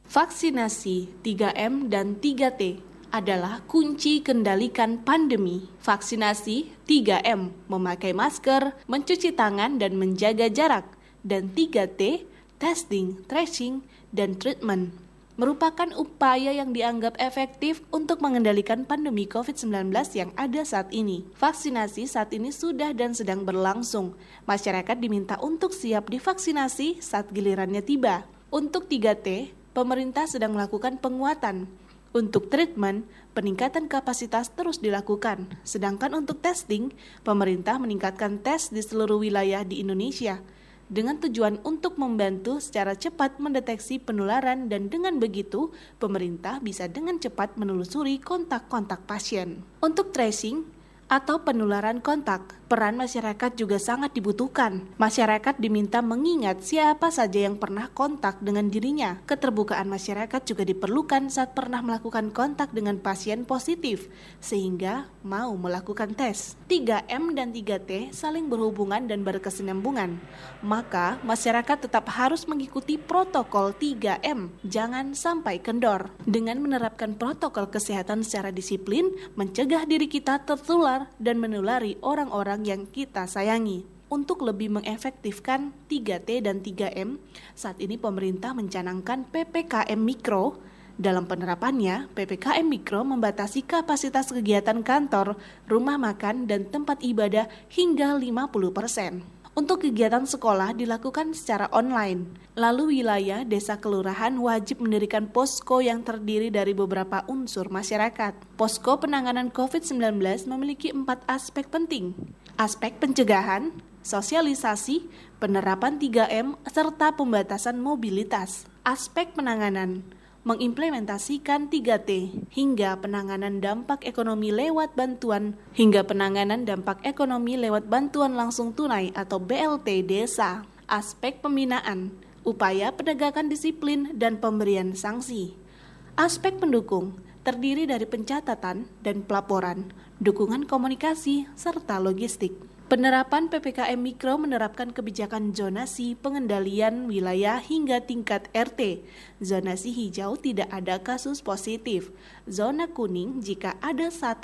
Vaksinasi 3M dan 3T adalah kunci kendalikan pandemi. Vaksinasi 3M, memakai masker, mencuci tangan dan menjaga jarak. Dan 3T, testing, tracing, dan treatment, merupakan upaya yang dianggap efektif untuk mengendalikan pandemi COVID-19 yang ada saat ini. Vaksinasi saat ini sudah dan sedang berlangsung. Masyarakat diminta untuk siap divaksinasi saat gilirannya tiba. Untuk 3T, pemerintah sedang melakukan penguatan. Untuk treatment, peningkatan kapasitas terus dilakukan. Sedangkan untuk testing, pemerintah meningkatkan tes di seluruh wilayah di Indonesia dengan tujuan untuk membantu secara cepat mendeteksi penularan, dan dengan begitu, pemerintah bisa dengan cepat menelusuri kontak-kontak pasien. Untuk tracing atau penularan kontak, peran masyarakat juga sangat dibutuhkan. Masyarakat diminta mengingat siapa saja yang pernah kontak dengan dirinya. Keterbukaan masyarakat juga diperlukan saat pernah melakukan kontak dengan pasien positif, sehingga mau melakukan tes. 3M dan 3T saling berhubungan dan berkesinambungan. Maka, masyarakat tetap harus mengikuti protokol 3M, jangan sampai kendor. Dengan menerapkan protokol kesehatan secara disiplin, mencegah diri kita tertular dan menulari orang-orang yang kita sayangi. Untuk lebih mengefektifkan 3T dan 3M, saat ini pemerintah mencanangkan PPKM Mikro. Dalam penerapannya, PPKM Mikro membatasi kapasitas kegiatan kantor, rumah makan, dan tempat ibadah hingga 50%. Untuk kegiatan sekolah dilakukan secara online. Lalu wilayah desa kelurahan wajib mendirikan posko yang terdiri dari beberapa unsur masyarakat. Posko penanganan COVID-19 memiliki 4 aspek penting. Aspek pencegahan, sosialisasi, penerapan 3M, serta pembatasan mobilitas. Aspek penanganan, mengimplementasikan 3T hingga penanganan dampak ekonomi lewat bantuan langsung tunai atau BLT desa. Aspek pembinaan, upaya penegakan disiplin dan pemberian sanksi. Aspek pendukung, terdiri dari pencatatan dan pelaporan, dukungan komunikasi, serta logistik. Penerapan PPKM Mikro menerapkan kebijakan zonasi pengendalian wilayah hingga tingkat RT. Zonasi hijau tidak ada kasus positif. Zona kuning jika ada 1-5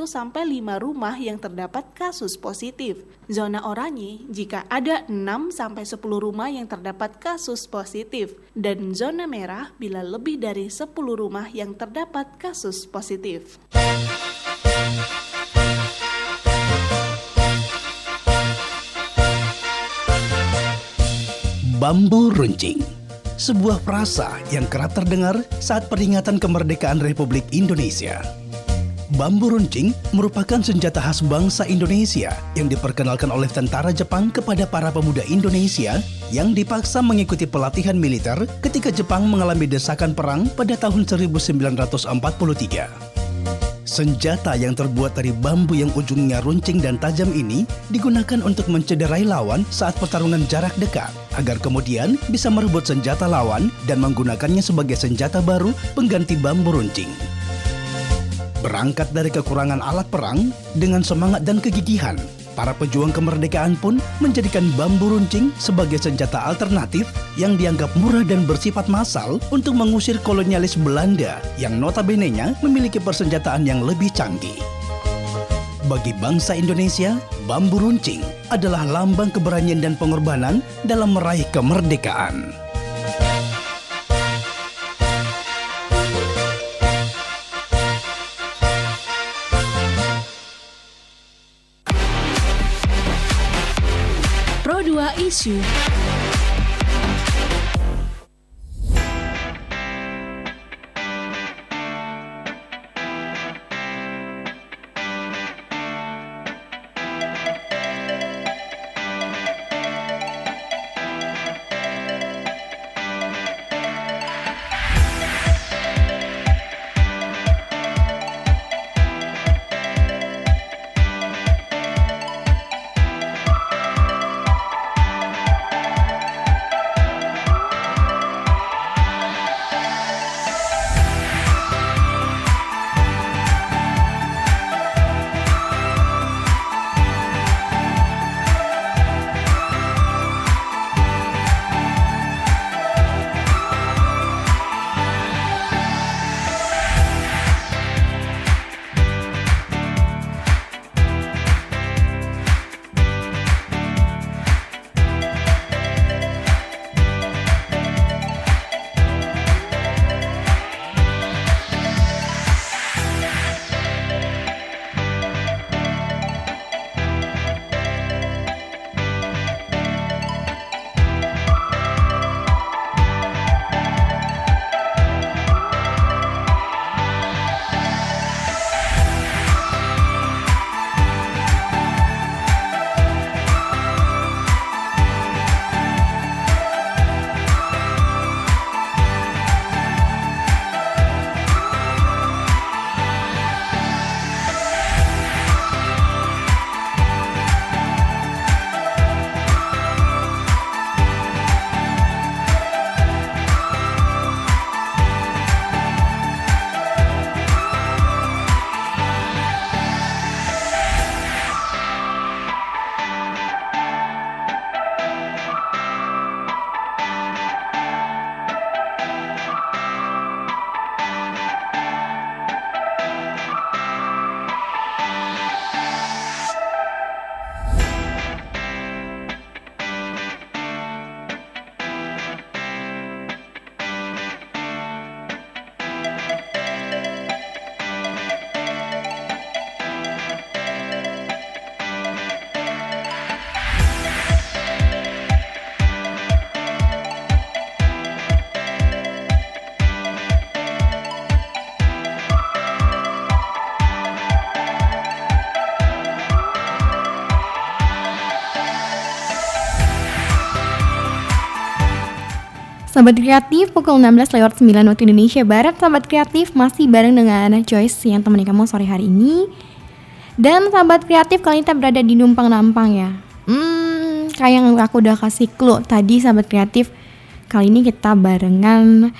rumah yang terdapat kasus positif. Zona oranye jika ada 6-10 rumah yang terdapat kasus positif. Dan zona merah bila lebih dari 10 rumah yang terdapat kasus positif. Bambu runcing, sebuah frasa yang kerap terdengar saat peringatan kemerdekaan Republik Indonesia. Bambu runcing merupakan senjata khas bangsa Indonesia yang diperkenalkan oleh tentara Jepang kepada para pemuda Indonesia yang dipaksa mengikuti pelatihan militer ketika Jepang mengalami desakan perang pada tahun 1943. Senjata yang terbuat dari bambu yang ujungnya runcing dan tajam ini digunakan untuk mencederai lawan saat pertarungan jarak dekat, agar kemudian bisa merebut senjata lawan dan menggunakannya sebagai senjata baru pengganti bambu runcing. Berangkat dari kekurangan alat perang, dengan semangat dan kegigihan, para pejuang kemerdekaan pun menjadikan bambu runcing sebagai senjata alternatif yang dianggap murah dan bersifat massal untuk mengusir kolonialis Belanda yang notabene-nya memiliki persenjataan yang lebih canggih. Bagi bangsa Indonesia, bambu runcing adalah lambang keberanian dan pengorbanan dalam meraih kemerdekaan. Pro 2 Isu. Sahabat Kreatif, pukul 16:09 waktu Indonesia Barat. Sahabat Kreatif masih bareng dengan Joyce yang temani kamu sore hari ini. Dan sahabat kreatif, kali ini kita berada di Numpang Nampang ya. Kayak yang aku udah kasih clue tadi sahabat kreatif. Kali ini kita barengan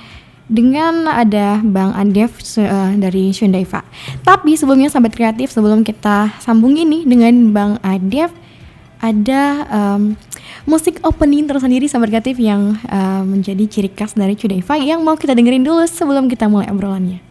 dengan ada Bang Adev dari Shundaiva. Tapi sebelumnya sahabat kreatif, sebelum kita sambung ini dengan Bang Adev, ada musik opening tersendiri sahabat kreatif yang menjadi ciri khas dari Shundaiva yang mau kita dengerin dulu sebelum kita mulai obrolannya.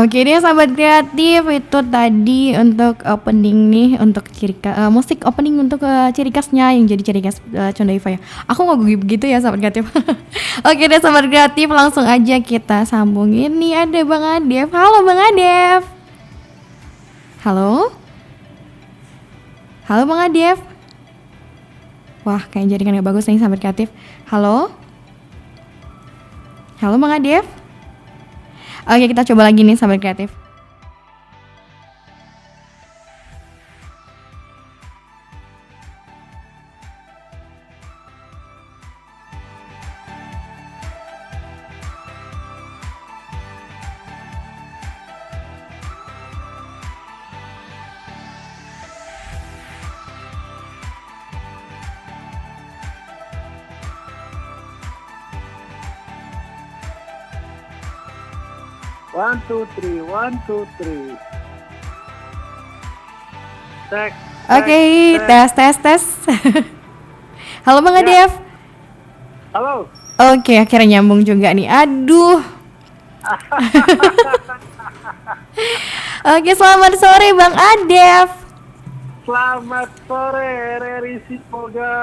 Oke deh sahabat kreatif, itu tadi untuk opening nih, untuk musik opening untuk ciri khasnya yang jadi ciri khas Shundaiva ya. Aku nggak begitu ya sahabat kreatif. Oke deh sahabat kreatif, langsung aja kita sambungin nih, ada Bang Adev. Halo Bang Adev. Halo. Halo Bang Adev. Wah, kayak jaringan gak bagus nih sahabat kreatif. Halo. Halo Bang Adev. Oke, kita coba lagi nih sahabat kreatif. One, two, three. Cek. Oke, tes. Halo Bang Adev. Halo. Oke, akhirnya nyambung juga nih. Aduh. Oke, selamat sore Bang Adev. Selamat sore, Reri Sipoga.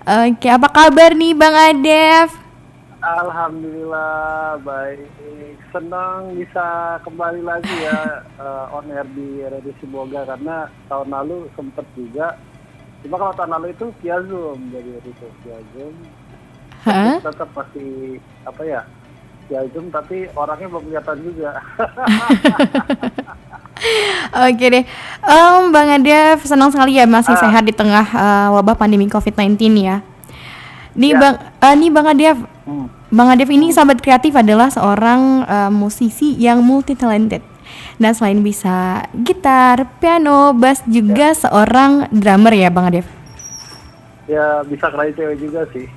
Oke, apa kabar nih Bang Adev? Alhamdulillah baik. Senang bisa kembali lagi ya on air di Reri Sipoga, karena tahun lalu sempet juga. Cuma kalau tahun lalu itu via Zoom, jadi itu via Zoom. Tetap masih via Zoom, tapi orangnya belum kelihatan juga. Oke deh, Bang Adev senang sekali ya masih sehat di tengah wabah pandemi COVID-19 ya. Nih ya. Bang Adev, Bang Adev ini sahabat kreatif adalah seorang musisi yang multi talented. Nah, selain bisa gitar, piano, bass, juga seorang drummer ya Bang Adev. Ya bisa keraih cewek juga sih.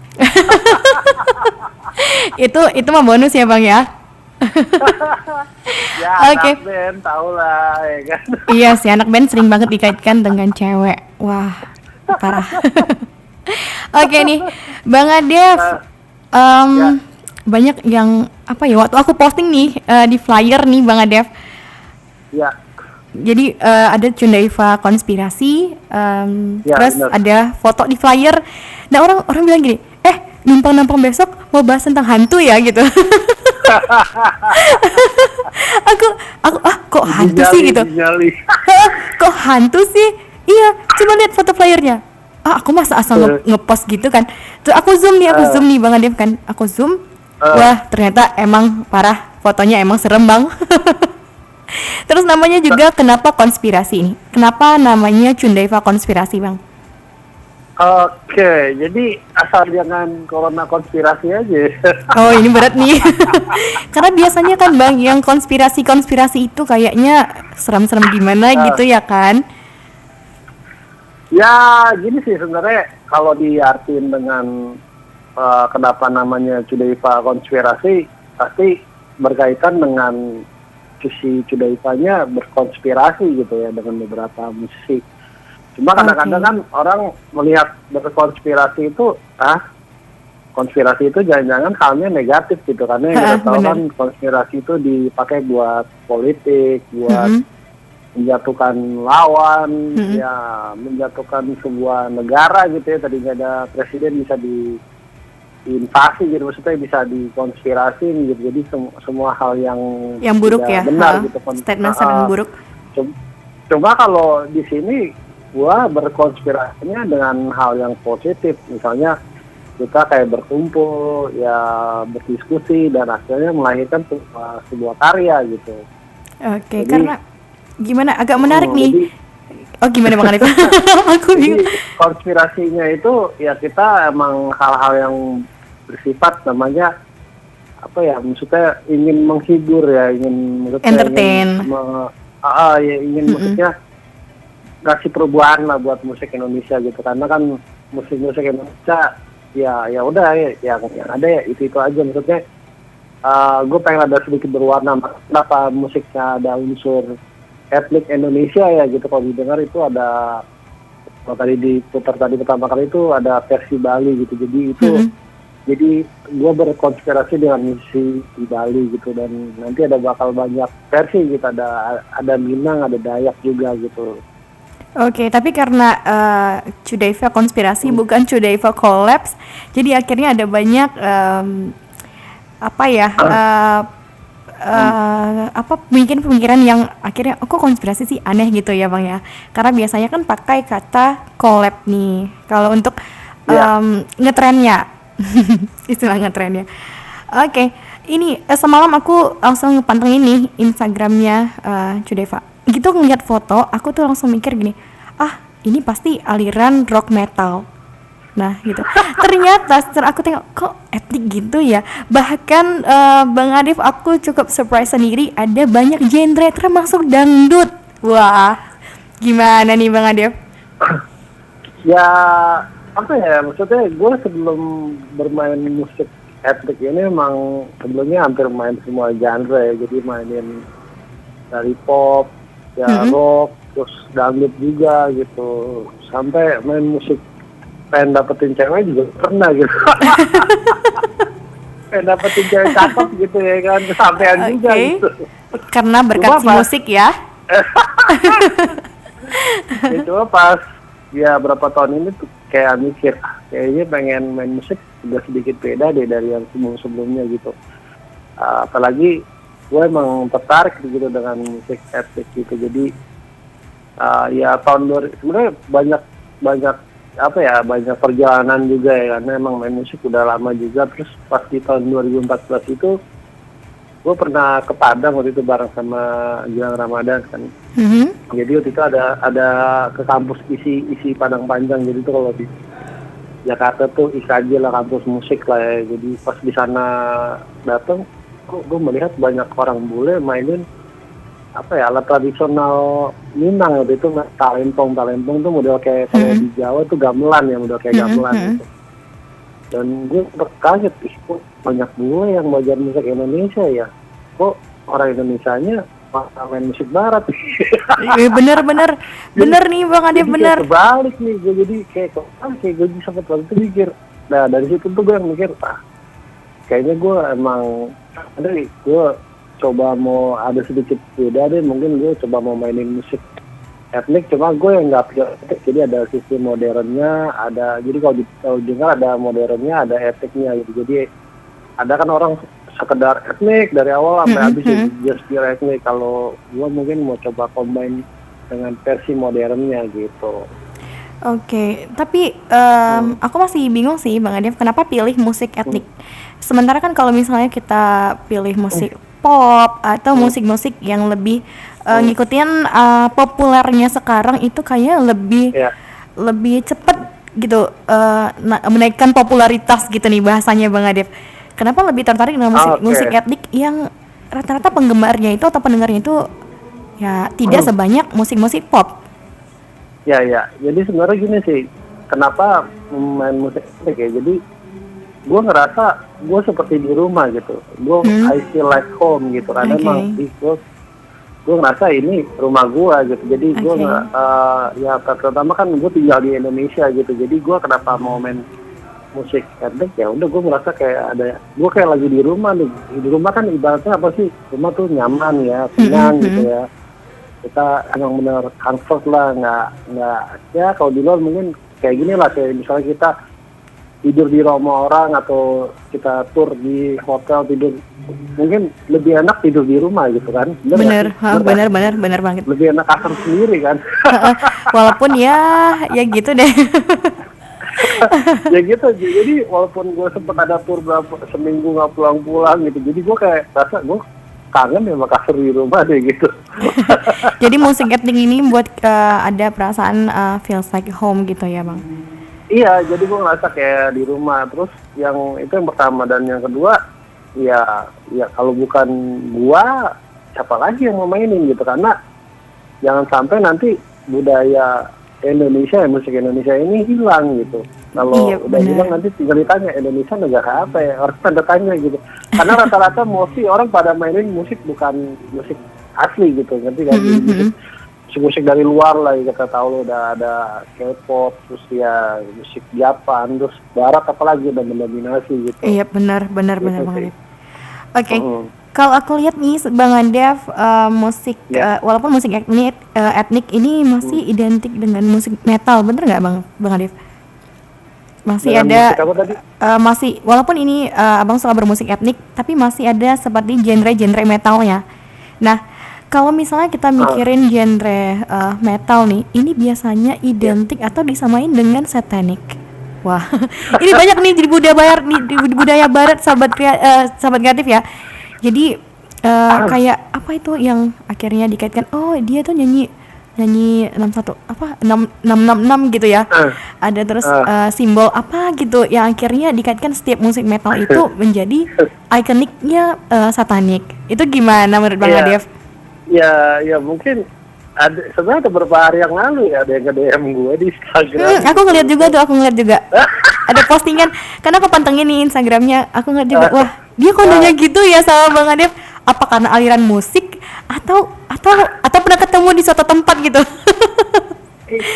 itu mah bonus ya Bang ya. Ya Okay. Anak band tau lah ya kan. Iya sih, anak band sering banget dikaitkan dengan cewek. Wah, parah. Oke nih Bang Adev, ya. Banyak yang waktu aku posting nih di flyer nih Bang Adev. Ya. Jadi ada Shundaiva konspirasi, ya, terus bener. ada foto di flyer. Nah orang bilang gini, numpang-numpang besok mau bahas tentang hantu ya gitu. aku kok hantu sih gitu. Dinyali. Kok hantu sih? Iya, coba lihat foto flyernya. Aku masa asal ngepost gitu kan. Terus aku zoom nih Bang Adif kan. Aku zoom. Wah, ternyata emang parah. Fotonya emang serem, Bang. Terus namanya juga kenapa konspirasi ini? Kenapa namanya Cundaiva konspirasi, Bang? Oke, jadi asal jangan corona konspirasi aja. Oh, ini berat nih. Karena biasanya kan Bang, yang konspirasi itu kayaknya serem-serem gimana gitu ya kan? Ya, gini sih sebenarnya kalau diartiin dengan kenapa namanya Cundaiva konspirasi, pasti berkaitan dengan si Cundaivanya berkonspirasi gitu ya dengan beberapa musik. Cuma kadang-kadang kan orang melihat berkonspirasi itu, konspirasi itu jangan-jangan halnya negatif gitu, karena yang kita tahu kan konspirasi itu dipakai buat politik, buat menjatuhkan lawan, ya menjatuhkan sebuah negara gitu ya. Tadinya ada presiden bisa diinvasi gitu, maksudnya bisa dikonspirasi gitu. Jadi semua hal yang buruk ya, benar gitu. Statement buruk. Cuma kalau di sini gua berkonspirasinya dengan hal yang positif, misalnya kita kayak berkumpul, ya berdiskusi dan akhirnya melahirkan sebuah karya gitu. Oke, karena gimana agak menarik nih. Gimana Bang Arif? Aku bingung. Konspirasinya itu ya kita emang hal-hal yang bersifat namanya apa ya, maksudnya ingin menghibur ya, ingin entertain. Ingin maksudnya kasih perubahan lah buat musik Indonesia gitu, karena kan musik Indonesia ya udah ya yang ada ya itu aja, maksudnya gue pengen ada sedikit berwarna. Kenapa musiknya ada unsur etnik Indonesia ya gitu, kalau didengar itu ada, kalau tadi diputar tadi pertama kali itu ada versi Bali gitu, jadi itu jadi gue berkonspirasi dengan musisi di Bali gitu, dan nanti ada bakal banyak versi gitu, ada Minang, ada Dayak juga gitu. Oke, tapi karena Cundaiva konspirasi bukan Cundaiva collapse, jadi akhirnya ada banyak mungkin pemikiran yang akhirnya kok konspirasi sih, aneh gitu ya Bang ya. Karena biasanya kan pakai kata collab nih kalau untuk ngetrennya. Istilah ngetrennya. Oke, ini semalam aku langsung pantengin nih Instagramnya Cundaiva. Gitu ngeliat foto, aku tuh langsung mikir gini, ini pasti aliran rock metal. Nah gitu. Ternyata setelah aku tengok, kok etnik gitu ya. Bahkan Bang Adif, aku cukup surprise sendiri, ada banyak genre termasuk dangdut. Wah, gimana nih Bang Adif? Ya apa ya, maksudnya gue sebelum bermain musik etnik ini emang sebelumnya hampir main semua genre ya. Jadi mainin dari pop, rock, terus dangdut juga gitu, sampai main musik pengen dapetin cewek juga pernah gitu. Pengen dapetin cewek cakep gitu ya kan, kesampean juga gitu. Karena berkat musik ya. Itu pas ya berapa tahun ini tuh kayak mikir, kayaknya pengen main musik udah sedikit beda deh dari yang sebelum-sebelumnya gitu. Apalagi gue emang tertarik gitu dengan musik etnik gitu. Jadi ya tahun 2000 sebenarnya banyak perjalanan juga ya, karena emang main musik udah lama juga. Terus pas di tahun 2014 itu gue pernah ke Padang waktu itu bareng sama Gilang Ramadan kan. Jadi waktu itu ada ke kampus isi Padang Panjang. Jadi itu kalau di Jakarta tuh IKJ lah, kampus musik lah ya. Jadi pas di sana datang, gue melihat banyak orang bule mainin alat tradisional Minang waktu itu, talempong tuh model kayak kalau di Jawa tuh gamelan ya, model kayak gamelan gitu. Dan gue terkaget, kok banyak bule yang belajar musik Indonesia ya, kok orang Indonesianya main musik barat. bener nih Bang Adif, bener. Terbalik nih, gue jadi kayak gue sempat waktu itu mikir. Nah dari situ tuh gue yang mikir, kayaknya gue emang gue coba mau ada sedikit beda deh, mungkin gue coba mau mainin musik etnik, cuma gue yang nggak pure etnik, jadi ada sisi modernnya, ada, jadi kalau dengar ada modernnya, ada etniknya gitu. Jadi ada kan orang sekedar etnik dari awal sampai habis just pure etnik. Kalau gue mungkin mau coba combine dengan versi modernnya gitu. Oke, tapi aku masih bingung sih Bang Adif, kenapa pilih musik etnik? Sementara kan kalau misalnya kita pilih musik pop atau musik-musik yang lebih ngikutin populernya sekarang itu kayaknya lebih cepet gitu menaikkan popularitas gitu nih bahasanya Bang Adif. Kenapa lebih tertarik dengan musik etnik yang rata-rata penggemarnya itu atau pendengarnya itu ya tidak sebanyak musik-musik pop? Ya, jadi sebenarnya gini sih, kenapa main musik etnik ya? Jadi gue ngerasa gue seperti di rumah gitu. I feel like home gitu. Karena emang gue ngerasa ini rumah gue gitu. Jadi gue ya pertama kan gue tinggal di Indonesia gitu. Jadi gue kenapa mau main musik etnik ya udah gue merasa kayak gue kayak lagi di rumah nih. Di rumah kan ibaratnya apa sih? Rumah tuh nyaman ya, tenang gitu ya. Kita emang bener comfort lah, nggak ya kalau di luar mungkin kayak gini lah, kayak misalnya kita tidur di rumah orang atau kita tur di hotel tidur, mungkin lebih enak tidur di rumah gitu kan. Bener banget. Lebih enak kasar sendiri kan. Walaupun ya gitu deh. Ya gitu, jadi walaupun gue sempat ada tur seminggu nggak pulang-pulang gitu, jadi gue kayak rasa gue kangen ya sama kasur di rumah deh gitu. Jadi musik etnik ini buat ada perasaan feels like home gitu ya Bang? Iya, jadi gue ngerasa kayak di rumah. Terus yang itu yang pertama, dan yang kedua ya kalau bukan gua siapa lagi yang mau mainin gitu, karena jangan sampai nanti budaya Indonesia, musik Indonesia ini hilang gitu. Kalau udah hilang nanti tinggal ditanya Indonesia negara apa ya, orang tanda tanya gitu. Karena rata-rata mostly orang pada mainin musik bukan musik asli gitu, ngerti kan? Musik dari luar lah, kita tahu lo udah ada K-pop, terus ya musik Jepang, terus Barat apalagi udah mendominasi gitu. Iya benar banget. Oke. Kalau aku lihat nih Bang Adif, musik walaupun musik etnik ini masih identik dengan musik metal, bener nggak Bang Adif? Masih dengan ada masih, walaupun ini Abang suka bermusik etnik, tapi masih ada seperti genre-genre metalnya. Nah, kalau misalnya kita mikirin genre metal nih, ini biasanya identik atau disamain dengan satanik. Wah, ini banyak nih di budaya barat sahabat kreatif ya. Jadi kayak apa itu yang akhirnya dikaitkan, oh dia tuh nyanyi 666 gitu ya. Ada terus simbol apa gitu yang akhirnya dikaitkan setiap musik metal itu menjadi ikoniknya satanik. Itu gimana menurut Bang Adif? Ya mungkin sebenarnya ada beberapa hari yang lalu ya ada yang nge-DM gue di Instagram. Aku ngeliat juga. Ada postingan, karena aku pantengin nih Instagramnya, aku ngeliat juga, wah dia kodenya gitu ya sama Bang Adif. Apa karena aliran musik atau pernah ketemu di suatu tempat gitu?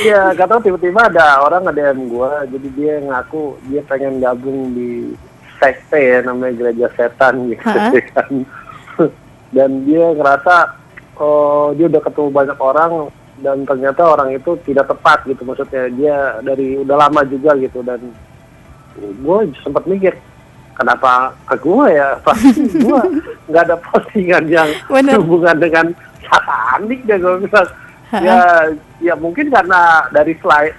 Iya, gak tau tiba-tiba ada orang nge-DM gue, jadi dia ngaku dia pengen gabung di sekte ya, namanya gereja setan gitu kan. Dan dia ngerasa dia udah ketemu banyak orang dan ternyata orang itu tidak tepat gitu, maksudnya dia dari udah lama juga gitu. Dan gue sempat mikir kenapa ke gue ya, pasti gue nggak ada postingan yang hubungan dengan satanik deh gue bilang. Ya mungkin karena dari flyer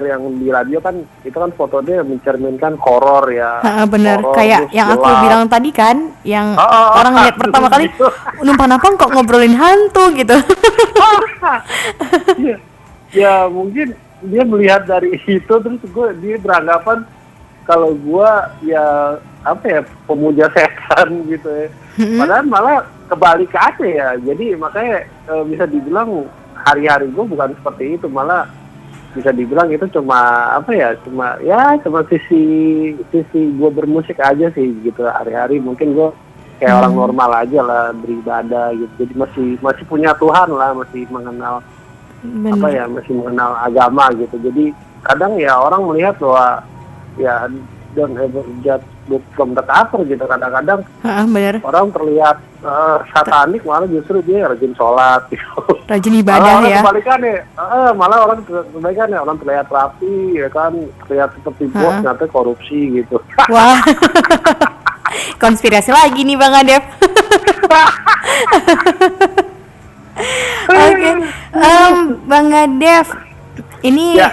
yang di radio kan itu kan fotonya mencerminkan horor ya. Bener, kayak yang aku bilang tadi kan, yang orang lihat pertama kali numpang-numpang kok ngobrolin hantu gitu. Ya mungkin dia melihat dari itu, terus dia beranggapan kalau gue ya apa ya, pemuja setan gitu ya. Padahal malah kebalik aja ya. Jadi makanya bisa dibilang hari-hari gue bukan seperti itu, malah bisa dibilang itu cuma apa ya, cuma sisi gue bermusik aja sih gitu. Hari-hari mungkin gue kayak orang normal aja lah, beribadah gitu. Jadi masih punya Tuhan lah, masih mengenal masih mengenal agama gitu. Jadi kadang ya orang melihat bahwa ya don't ever judge belum tercover gitu. Kadang-kadang Bener. orang terlihat satanik, malah justru dia rajin sholat gitu. Rajin Malah ibadah orang ya. kebalikannya, malah orang kebalikannya, orang terlihat rapi ya kan, terlihat seperti bos, ternyata korupsi gitu. Wah. Konspirasi lagi nih Bang Adep. Oke, Bang Adep, ini Ya.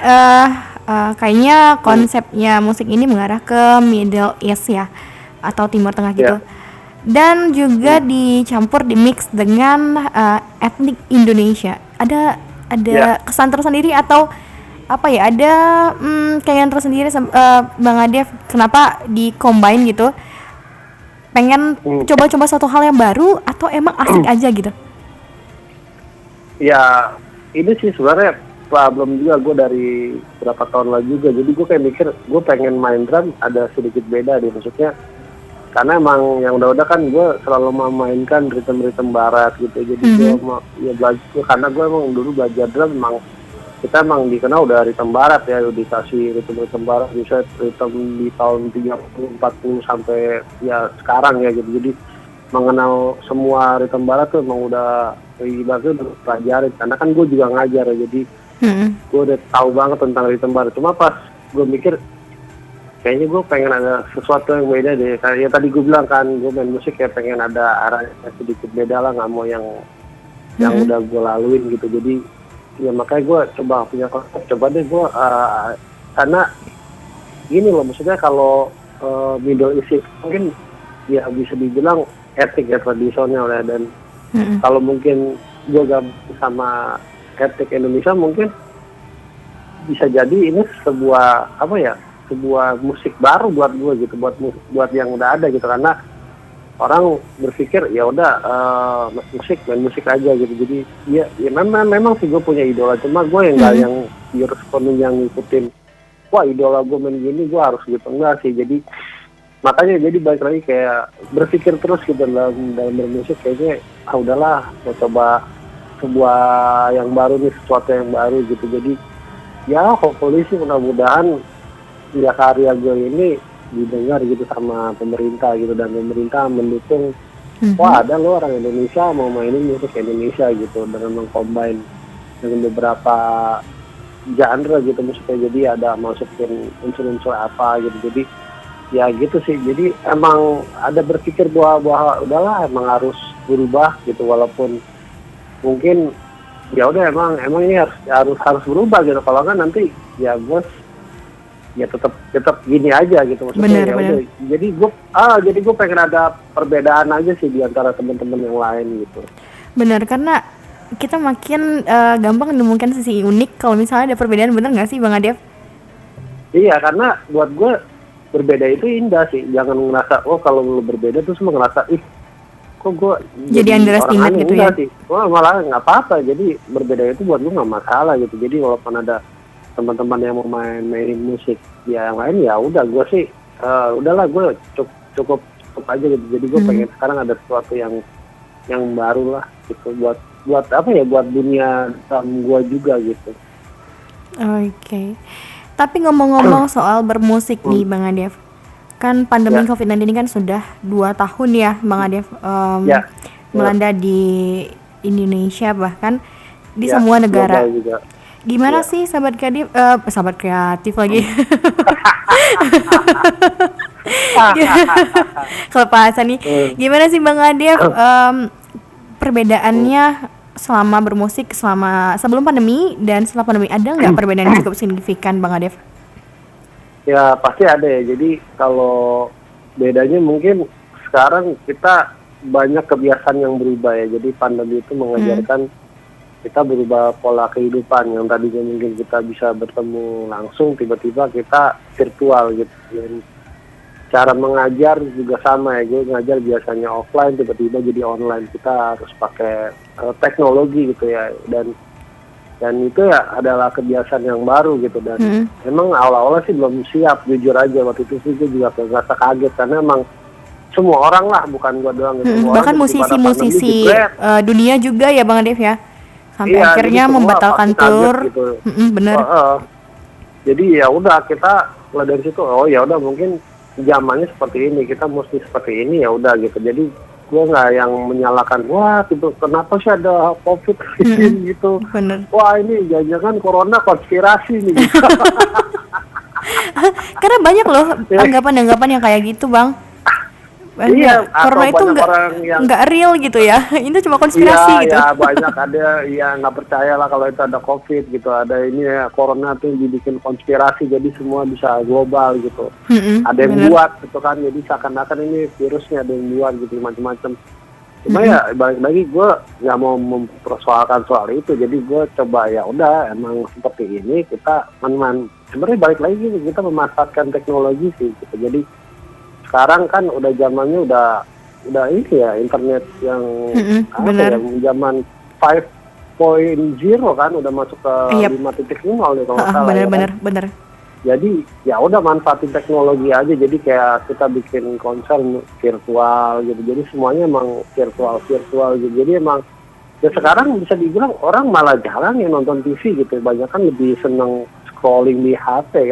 kayaknya konsepnya musik ini mengarah ke Middle East ya, atau Timur Tengah gitu. Ya. Dan juga dicampur dimix dengan etnik Indonesia. Ada Ya. kesan tersendiri atau apa ya? Ada keinginan tersendiri Bang Adep, kenapa di-combine gitu? Pengen coba-coba suatu hal yang baru atau emang asik aja gitu? Ya ini sih sebenarnya problem juga gue dari berapa tahun lalu juga. Jadi gue kayak mikir gue pengen main drum ada sedikit beda deh, maksudnya karena emang yang udah kan gue selalu memainkan ritme-ritme barat gitu. Jadi gue ya belajar, karena gue emang dulu belajar drum, emang kita emang dikenal udah ritme barat ya, udah dikasih ritme barat, bisa ritme di tahun 30, 40 sampai ya sekarang ya gitu. Jadi mengenal semua ritme barat tuh emang udah ibaratnya udah pelajarin, karena kan gue juga ngajar ya, jadi gue udah tahu banget tentang ritme barat. Cuma pas gue mikir kayaknya gue pengen ada sesuatu yang beda deh. Kayak ya tadi gue bilang kan, gue main musik kayak pengen ada arahnya sedikit beda lah, nggak mau yang udah gue laluin gitu. Jadi ya makanya gue coba punya konsep, coba deh gue karena gini loh, maksudnya kalau Middle East mungkin ya bisa dibilang etnik ya, tradisional ya, dan kalau mungkin gue gabung sama etnik Indonesia mungkin bisa jadi ini sebuah apa ya, sebuah musik baru buat gue gitu, buat yang udah ada gitu, karena orang berpikir ya udah main musik aja gitu. Jadi ya memang sih gue punya idola, cuma gue yang nggak yang sepenuhnya yang ngikutin, wah idola gue main gini gue harus gitu, enggak sih. Jadi makanya jadi balik lagi kayak berpikir terus gitu dalam bermusik, kayaknya udahlah mau coba sebuah yang baru nih, sesuatu yang baru gitu. Jadi ya hopefully sih mudah-mudahan ya karya gue ini didengar gitu sama pemerintah gitu, dan pemerintah mendukung. Wah ada loh orang Indonesia mau mainin musik Indonesia gitu, dengan mengcombine dengan beberapa genre gitu musiknya. Jadi ada masukin unsur-unsur apa gitu. Jadi ya gitu sih. Jadi emang ada berpikir bahwa udahlah emang harus berubah gitu, walaupun mungkin ya udah emang ini harus berubah gitu. Kalau kan nanti ya bos ya tetap gini aja gitu, maksudnya. Udah. Jadi gue pengen ada perbedaan aja sih di antara teman-teman yang lain gitu. Bener, karena kita makin gampang menemukan sisi unik kalau misalnya ada perbedaan, bener nggak sih Bang Adep? Iya, karena buat gue berbeda itu indah sih. Jangan ngerasa kalau lu berbeda tuh semua ngerasa kok gue jadi underestimate gitu ya? Sih. Wah, malah nggak apa-apa. Jadi berbeda itu buat gue nggak masalah gitu. Jadi walaupun ada teman-teman yang mau mainin musik ya yang lain, ya udah gue sih udahlah, gue cukup aja gitu. Jadi gue pengen sekarang ada sesuatu yang baru lah gitu, buat apa ya, buat dunia gue juga gitu. Oke. Tapi ngomong-ngomong soal bermusik nih Bang Adef, kan pandemi COVID-19 ini kan sudah 2 tahun ya Bang Adef melanda di Indonesia, bahkan di semua negara. Juga. Gimana sih sahabat kreatif lagi? Kelepasan nih. Gimana sih Bang Adef perbedaannya selama bermusik sebelum pandemi dan setelah pandemi? Ada nggak perbedaan yang cukup signifikan Bang Adef? Ya pasti ada ya. Jadi kalau bedanya mungkin sekarang kita banyak kebiasaan yang berubah ya. Jadi pandemi itu mengajarkan kita berubah pola kehidupan. Yang tadinya mungkin kita bisa bertemu langsung, tiba-tiba kita virtual gitu. Dan cara mengajar juga sama ya. Gue ngajar biasanya offline, tiba-tiba jadi online. Kita harus pakai teknologi gitu ya. Dan itu ya adalah kebiasaan yang baru gitu. Dan emang awal-awal sih belum siap, jujur aja. Waktu itu sih gue juga ngerasa kaget, karena emang semua orang lah, bukan gue doang gitu. Bahkan musisi-musisi dunia juga ya Bang Adef ya, sampai akhirnya membatalkan tur gitu. Bener. Jadi ya udah kita mulai dari situ, ya udah mungkin zamannya seperti ini, kita mesti seperti ini ya udah gitu. Jadi gue nggak yang menyalahkan, wah gitu, kenapa sih ada COVID gitu. Bener. Wah ini jangan-jangan corona konspirasi nih. Gitu. Karena banyak loh Ya. anggapan-anggapan yang kayak gitu, Bang. Iya, Corona atau itu banyak orang yang nggak real gitu ya. Itu cuma konspirasi gitu. Iya, banyak ada yang nggak percaya lah kalau itu ada COVID gitu. Ada ini ya, corona tuh dibikin konspirasi, jadi semua bisa global gitu. Ada yang bener. buat gitu kan, jadi seakan-akan ini virusnya ada yang buat gitu, macam-macam. Cuma ya balik lagi gue nggak mau mempersoalkan soal itu, jadi gue coba ya udah emang seperti ini kita sebenarnya balik lagi kita memanfaatkan teknologi sih gitu. Jadi sekarang kan udah zamannya udah ini ya, internet yang bener. ya, zaman 5.0 kan udah masuk ke 5.0 nih kalau nggak salah. Bener. Jadi ya udah manfaatin teknologi aja, jadi kayak kita bikin konser virtual gitu, jadi semuanya emang virtual gitu. Jadi emang ya sekarang bisa dibilang orang malah jarang yang nonton TV gitu, banyak kan lebih seneng scrolling di HP.